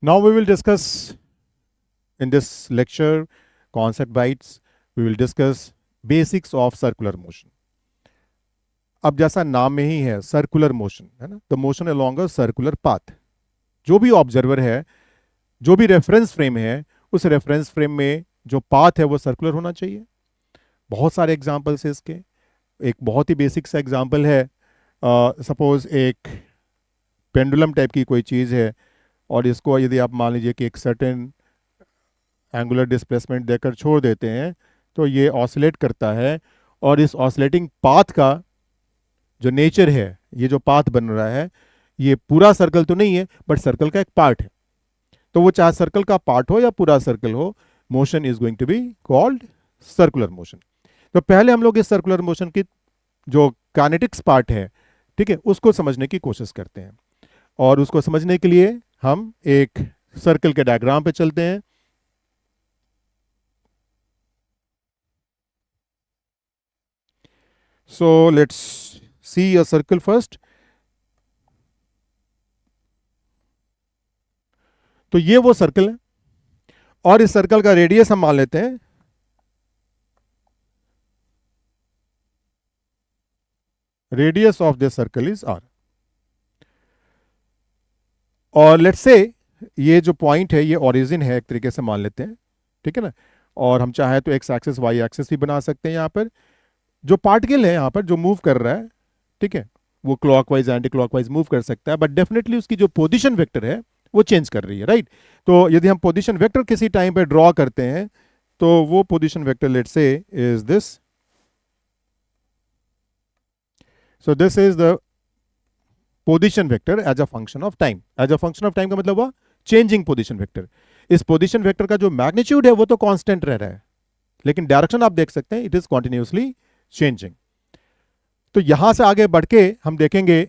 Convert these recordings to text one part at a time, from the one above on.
Now we will discuss in this lecture concept bites. We will discuss basics of circular motion. अब जैसा नाम में ही है circular motion है ना, the motion along a circular path. जो भी ऑब्जर्वर है, जो भी रेफरेंस फ्रेम है, उस रेफरेंस फ्रेम में जो पाथ है वो सर्कुलर होना चाहिए. बहुत सारे एग्जांपल्स है इसके. एक बहुत ही बेसिक सा एग्जांपल है. सपोज एक पेंडुलम टाइप की कोई चीज़ है और इसको यदि आप मान लीजिए कि एक सर्टेन एंगुलर डिस्प्लेसमेंट देकर छोड़ देते हैं तो ये ऑसिलेट करता है. और इस ऑसिलेटिंग पाथ का जो नेचर है, ये जो पाथ बन रहा है, ये पूरा सर्कल तो नहीं है बट सर्कल का एक पार्ट है. तो वो चाहे सर्कल का पार्ट हो या पूरा सर्कल हो, motion is going to be called circular motion. तो पहले हम लोग इस सर्कुलर मोशन की जो काइनेटिक्स पार्ट है, ठीक है, उसको समझने की कोशिश करते हैं. और उसको समझने के लिए हम एक सर्कल के डायग्राम पे चलते हैं. So let's see a circle first. तो ये वो सर्कल है और इस सर्कल का रेडियस हम मान लेते हैं radius of this circle is R. और लेट्स से ये जो पॉइंट है ये ओरिजिन है एक तरीके से मान लेते हैं, ठीक है ना. और हम चाहे तो एक्स एक्सिस वाई एक्सिस भी बना सकते हैं. यहाँ पर जो पार्टिकल है यहाँ पर जो मूव कर रहा है, ठीक है, वो क्लॉकवाइज एंटी क्लॉकवाइज मूव कर सकता है, बट डेफिनेटली उसकी जो पोजीशन वेक्टर है वो चेंज कर रही है, राइट. तो यदि हम पोजीशन वेक्टर किसी टाइम पे ड्रॉ करते हैं तो वो position vector let's say is this. So this is the position vector as a function of time. As a function of time का मतलब हुआ चेंजिंग पोजीशन वेक्टर. इस पोजीशन वेक्टर का जो मैग्नीट्यूड है वो तो कांस्टेंट रह रहा है, लेकिन डायरेक्शन आप देख सकते हैं इट इज कॉन्टिन्यूसली चेंजिंग. तो यहां से आगे बढ़ के हम देखेंगे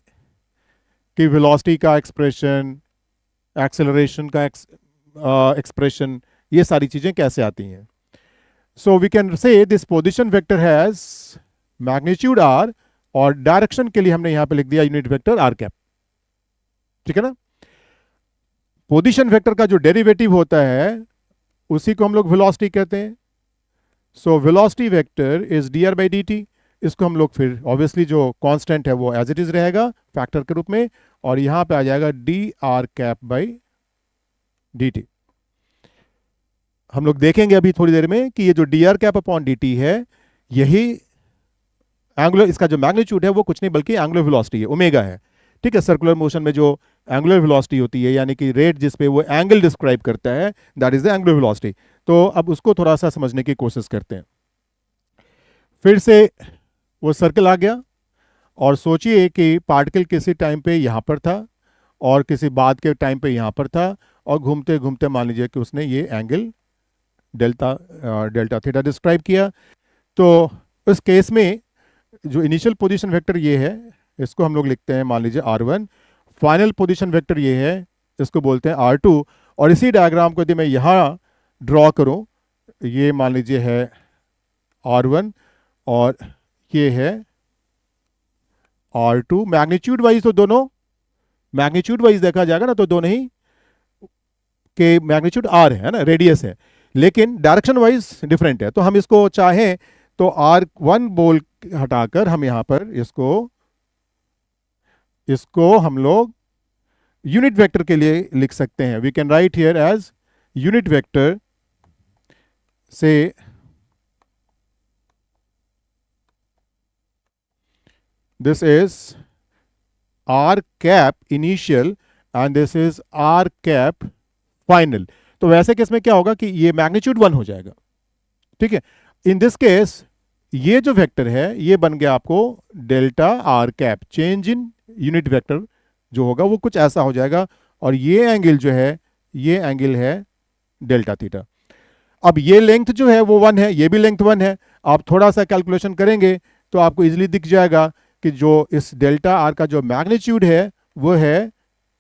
कि वेलोसिटी का एक्सप्रेशन, एक्सेलरेशन का एक्सप्रेशन, ये सारी चीजें कैसे आती हैं. So we can say this position vector has magnitude R और डायरेक्शन के लिए हमने यहां पे लिख दिया यूनिट वेक्टर आर कैप, ठीक है ना. पोजीशन वेक्टर का जो डेरिवेटिव होता है उसी को हम लोग वेलोसिटी कहते हैं. So velocity vector is D R by D T. इसको हम लोग फिर ऑब्वियसली जो कांस्टेंट है वो एज इट इज रहेगा फैक्टर के रूप में, और यहां पे आ जाएगा D R cap by D T. हम लोग देखेंगे अभी थोड़ी देर में कि ये जो D R cap upon D T है, यही एंगुलर, इसका जो मैग्नीट्यूड है वो कुछ नहीं बल्कि एंगुलर वेलोसिटी है, ओमेगा है, ठीक है. सर्कुलर मोशन में जो एंगुलर वेलोसिटी होती है यानी कि रेट जिस पे वो एंगल डिस्क्राइब करता है, that is the angular velocity. तो अब उसको थोड़ा सा समझने की कोशिश करते हैं. फिर से वो सर्कल आ गया और सोचिए कि पार्टिकल किसी टाइम पे यहाँ पर था और किसी बाद के टाइम पे यहाँ पर था, और घूमते घूमते मान लीजिए कि उसने ये angle delta delta theta describe किया. तो इस केस में जो इनिशियल पोजीशन वेक्टर ये है, इसको हम लोग लिखते हैं मान लीजिए r1. फाइनल पोजीशन वेक्टर ये है, इसको बोलते हैं r2. और इसी डायग्राम को यदि मैं यहाँ ड्रॉ करूँ, ये मान लीजिए है r1 और ये है r2. मैग्नीट्यूड वाइज तो दोनों, मैग्नीट्यूड वाइज देखा जाएगा ना तो दोनों ही के मैग्नीट्यूड r है ना, रेडियस है, लेकिन डायरेक्शन वाइज डिफरेंट है. तो हम इसको चाहें तो r1 बोल हटाकर हम यहां पर इसको इसको हम लोग यूनिट वेक्टर के लिए लिख सकते हैं. We can write here as unit vector say this is r cap initial and this is r cap final. तो वैसे केस में क्या होगा कि ये मैग्नीट्यूड 1 हो जाएगा, ठीक है. इन दिस केस ये जो वेक्टर है ये बन गया आपको delta R cap. Change in unit vector जो होगा वो कुछ ऐसा हो जाएगा, और ये एंगल जो है ये एंगल है डेल्टा थीटा. अब ये लेंथ जो है वो 1 है, ये भी लेंथ 1 है. आप थोड़ा सा कैलकुलेशन करेंगे तो आपको इजीली दिख जाएगा कि जो इस डेल्टा आर का जो मैग्नीट्यूड है वो है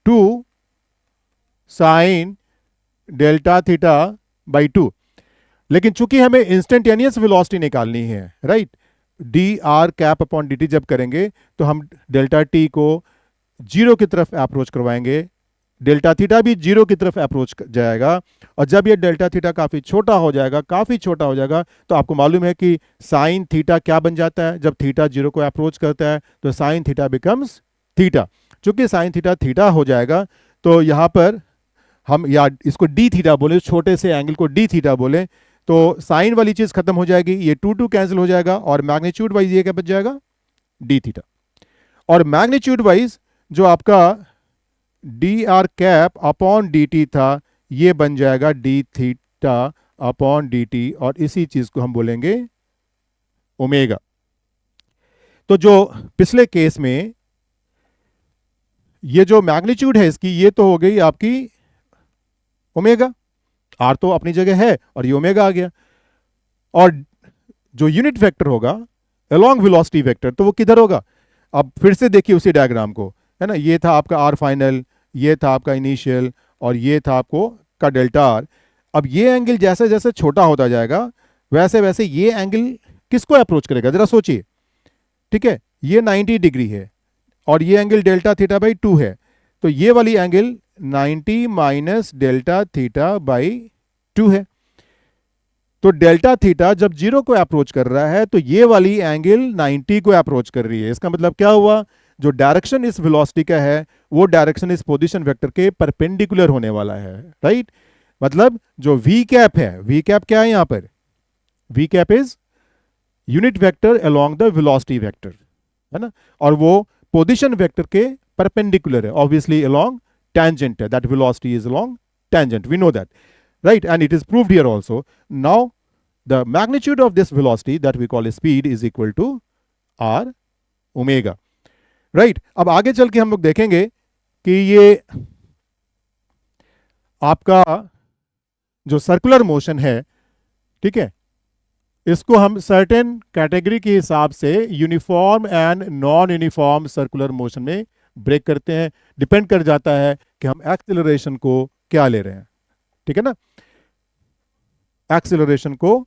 2 साइन डेल्टा थीटा बाई 2. लेकिन चूंकि हमें इंस्टेंटेनियस वेलोसिटी निकालनी है, right, D R cap upon D T जब करेंगे तो हम डेल्टा टी को जीरो की तरफ अप्रोच करवाएंगे, डेल्टा थीटा भी जीरो की तरफ अप्रोच जाएगा। और जब ये डेल्टा थीटा काफ़ी छोटा हो जाएगा, काफ़ी छोटा हो जाएगा, तो आपको मालूम है कि साइन थीटा क्या बन जाता है, जब थीटा जीरो को अप्रोच करता है तो साइन थीटा बिकम्स थीटा। चूंकि साइन थीटा थीटा हो जाएगा तो यहाँ पर हम या इसको डी थीटा बोले, छोटे से एंगल को डी थीटा बोले, तो साइन वाली चीज़ खत्म हो जाएगी, ये टू टू कैंसिल हो जाएगा और मैग्नीट्यूड वाइज ये क्या बच जाएगा, डी थीटा। और मैग्नीट्यूड वाइज जो आपका D R cap upon D T था, ये बन जाएगा D theta upon D T, और इसी चीज को हम बोलेंगे ओमेगा। तो जो पिछले केस में ये जो मैग्नीट्यूड है इसकी, ये तो हो गई आपकी ओमेगा, आर तो अपनी जगह है और ये ओमेगा आ गया। और जो यूनिट वेक्टर होगा अलोंग वेलोसिटी वेक्टर, तो वो किधर होगा, अब फिर से देखिए उसी डायग्राम को, है ना, ये था आपका आर फाइनल, ये था आपका इनिशियल, और ये था आपको का डेल्टा आर। अब ये एंगल जैसे जैसे छोटा होता जाएगा वैसे वैसे ये एंगल किसको अप्रोच करेगा, जरा सोचिए। ठीक है, ये 90 डिग्री है और ये एंगल डेल्टा थीटा बाई 2 है, तो ये वाली angle 90 minus delta theta by 2 है। तो डेल्टा थीटा जब जीरो को अप्रोच कर रहा है तो ये वाली एंगल 90 को अप्रोच कर रही है। इसका मतलब क्या हुआ, जो डायरेक्शन इस वेलोसिटी का है वो डायरेक्शन इस पोजीशन वेक्टर के परपेंडिकुलर होने वाला है, राइट। मतलब जो वी कैप है, वी कैप क्या है यहां पर, V cap is unit vector along the velocity vector, है ना, और वो पोजीशन वेक्टर के परपेंडिकुलर है, ऑब्वियसली अलोंग tangent है, that velocity is along tangent, we know that, right, and it is proved here also. Now the magnitude of this velocity that we call speed is equal to r omega, right। अब आगे चल के हम लोग देखेंगे कि ये आपका जो सर्कुलर मोशन है, ठीक है, इसको हम सर्टेन कैटेगरी के हिसाब से uniform and non uniform circular motion में ब्रेक करते हैं। डिपेंड कर जाता है कि हम एक्सेलरेशन को क्या ले रहे हैं, ठीक है ना, एक्सेलरेशन को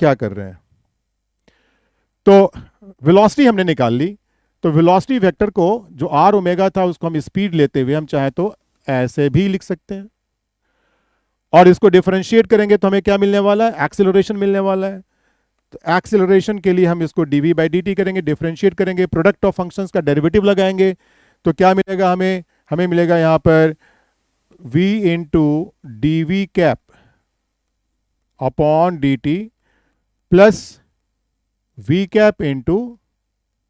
क्या कर रहे हैं। तो वेलोसिटी हमने निकाल ली, तो वेलोसिटी वेक्टर को जो आर ओमेगा था उसको हम स्पीड लेते हुए हम चाहे तो ऐसे भी लिख सकते हैं, और इसको डिफरेंशिएट करेंगे तो हमें क्या मिलने वाला है, एक्सेलरेशन मिलने वाला है। तो एक्सेलरेशन के लिए हम इसको dv बाई dt करेंगे, डिफरेंशिएट करेंगे, प्रोडक्ट ऑफ फंक्शंस का डेरिवेटिव लगाएंगे, तो क्या मिलेगा हमें, हमें मिलेगा यहां पर v into D V cap upon D T plus v cap into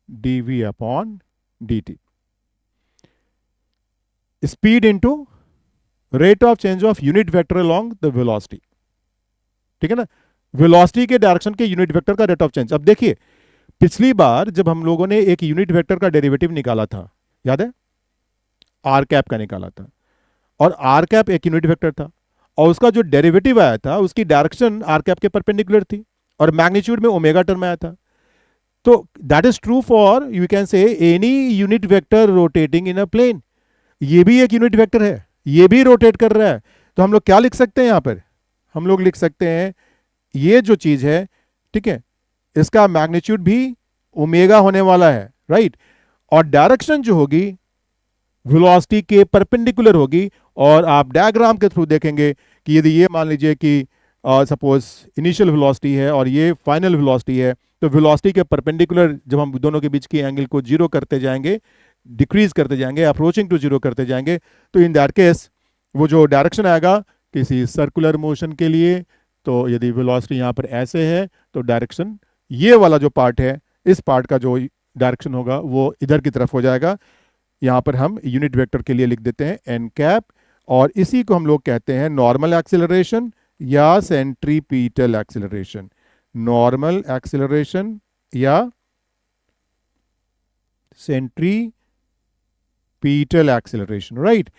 D V upon D T, speed into rate of change of unit vector along the velocity, ठीक है ना, वेलोसिटी के डायरेक्शन के यूनिट वेक्टर का rate of change. अब देखिए पिछली बार जब हम लोगों ने एक यूनिट वेक्टर का डेरिवेटिव निकाला था, याद है, आर कैप का निकाला था, और आर कैप एक यूनिट वेक्टर था और उसका जो डेरिवेटिव आया था उसकी डायरेक्शन आर कैप के परपेंडिकुलर थी और मैग्नीट्यूड में ओमेगा टर्म आया था। तो that is true for you can say any unit vector rotating in a plane. ये भी एक यूनिट वेक्टर है, ये भी रोटेट कर रहा है, तो हम लोग क्या लिख सकते हैं यहां पर, हम लोग लिख सकते हैं ये जो चीज है, ठीक है, इसका मैग्नीट्यूड भी ओमेगा होने वाला है, राइट, और डायरेक्शन जो होगी वेलोसिटी के परपेंडिकुलर होगी। और आप डायग्राम के थ्रू देखेंगे कि यदि ये मान लीजिए कि सपोज इनिशियल वेलोसिटी है और ये फाइनल वेलोसिटी है, तो वेलोसिटी के परपेंडिकुलर जब हम दोनों के बीच की एंगल को जीरो करते जाएंगे, डिक्रीज करते जाएंगे, अप्रोचिंग टू जीरो करते जाएंगे, तो इन दैट केस वो जो डायरेक्शन आएगा किसी सर्कुलर मोशन के लिए, तो यदि वेलोसिटी यहाँ पर ऐसे है तो डायरेक्शन ये वाला जो पार्ट है, इस पार्ट का जो डायरेक्शन होगा वो इधर की तरफ हो जाएगा। यहाँ पर हम यूनिट वेक्टर के लिए लिख देते हैं एन कैप, और इसी को हम लोग कहते हैं नॉर्मल एक्सेलरेशन या सेंट्रीपिटल एक्सेलरेशन, नॉर्मल एक्सेलरेशन या सेंट्रीपिटल एक्सेलरेशन, राइट।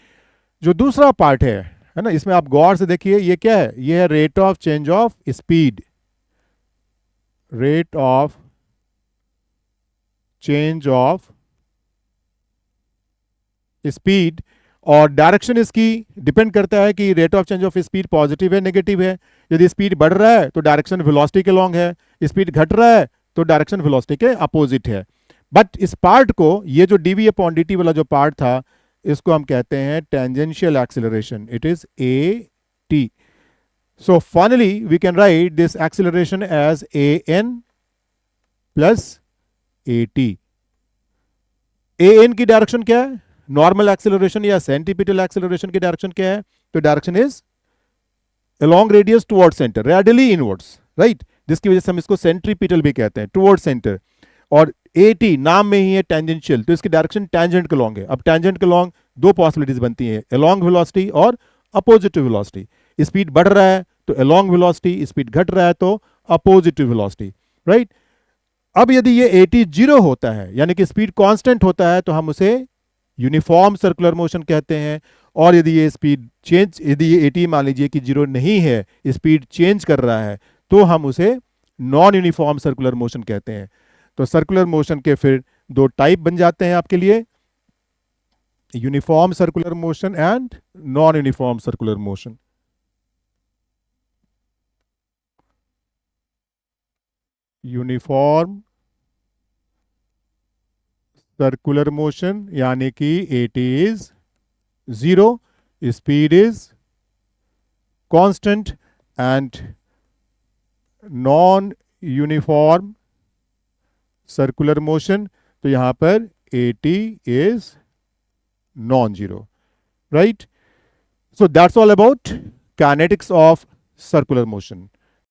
जो दूसरा पार्ट है ना, इसमें आप गौर से देखिए ये क्या है, ये है rate of change of speed, rate of change of speed, और डायरेक्शन इसकी डिपेंड करता है कि rate of change of speed positive है नेगेटिव है। यदि स्पीड बढ़ रहा है तो डायरेक्शन वेलोसिटी के लॉन्ग है, स्पीड घट रहा है तो डायरेक्शन वेलोसिटी के अपोजिट है। बट इस पार्ट को, ये जो dv अपॉन dt वाला जो पार्ट था, इसको हम कहते हैं tangential acceleration, it is A T. So finally we can write this acceleration as an plus at. an की डायरेक्शन क्या है? नॉर्मल एक्सिलरेशन या सेंटीपिटल एक्सिलरेशन की डायरेक्शन क्या है? तो direction is along radius toward centre, radially inwards, right, जिसकी वजह से हम इसको सेंट्रीपिटल भी कहते हैं, टुवर्ड सेंटर. और at नाम में ही है टेंजेंशियल, तो इसकी डायरेक्शन टेंजेंट के लॉन्ग है. अब टेंजेंट के लॉन्ग दो पॉसिबिलिटीज बनती हैं, along वेलोसिटी और अपोजिट वेलोसिटी. स्पीड बढ़ रहा है तो along वेलोसिटी, स्पीड घट रहा है तो अपोजिट वेलोसिटी, राइट. अब यदि ये at जीरो होता है, यानी कि स्पीड कांस्टेंट होता है, तो हम उसे यूनिफॉर्म सर्कुलर मोशन कहते हैं. और यदि ये स्पीड चेंज, यदि ये at मान लीजिए कि जीरो नहीं है, स्पीड चेंज कर रहा है, तो हम उसे नॉन यूनिफॉर्म सर्कुलर मोशन कहते हैं. तो सर्कुलर मोशन के फिर दो टाइप बन जाते हैं आपके लिए, uniform circular motion and non uniform circular motion. Uniform circular motion यानी कि at is zero, speed is constant and non uniform circular motion, तो यहां पर at is non zero, right. So that's all about kinetics of circular motion.